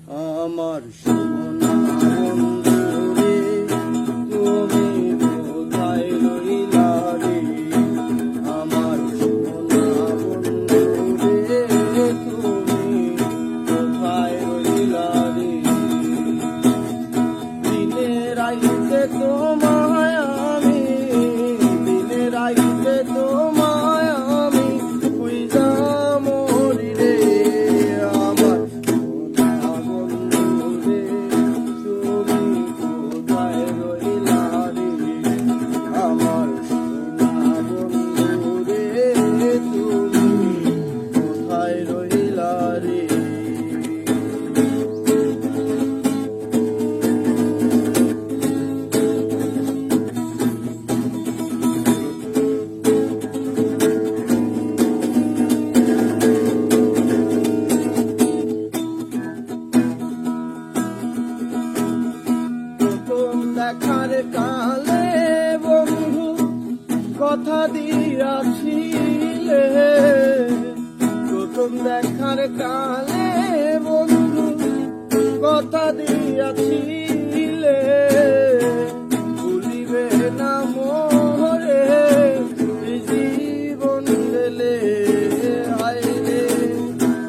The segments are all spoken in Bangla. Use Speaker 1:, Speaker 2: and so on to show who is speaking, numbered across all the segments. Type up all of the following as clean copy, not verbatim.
Speaker 1: আমার সোনা বন্ধু রে তুমি কোথায় রইলা রে, আমার সোনা বন্ধু রে তুমি কোথায় রইলা রে। দিনে রাইতে তোমায় আমি, দিনে রাইতে তোমায় আমি খুঁজা মরি রে, আমার সোনা বন্ধু রে তুমি কোথায় রইলা রে, আমার সোনা বন্ধু রে তুমি কোথায় রইলা রে। দেখার কালে বন্ধু কথা দিয়াছিলে, প্রথম দেখার কালে বন্ধু কথা দিয়াছিলে, ভুলিবে না মোরে জীবন দিলে আইলে,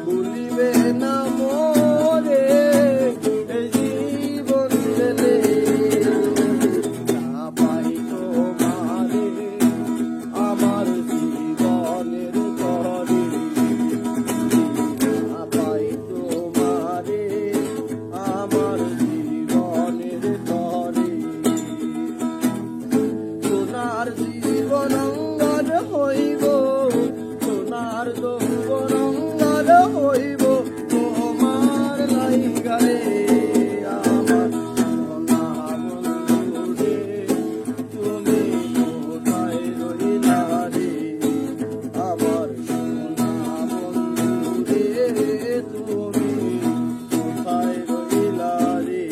Speaker 1: ভুলিবে না মোরে জীবন দিলে। আমার জীবনের তরে পাই তোমারে, আমার জীবনের তরে সোনার জীবন অঙ্গন হইব, সোনার যৌবন অঙ্গন হইব তোমার লাইগারে, আমার সোনা বন্ধু রে তুমি কোথায় রইলা রে, আমার সোনা বন্ধু রে তুমি কোথায় রইলা রে।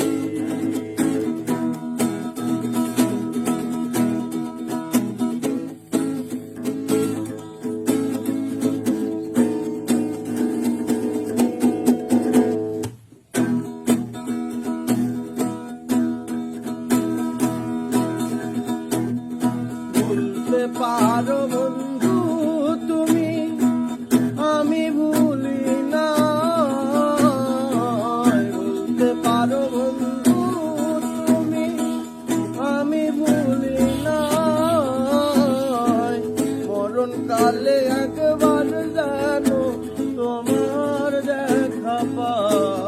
Speaker 1: ভুলতে পারো বন্ধু তুমি আমি ভুলি না, ভুলতে পারো বন্ধু তুমি আমি ভুলি না, মরণ কালে একবার যেন তোমার দেখা পাই।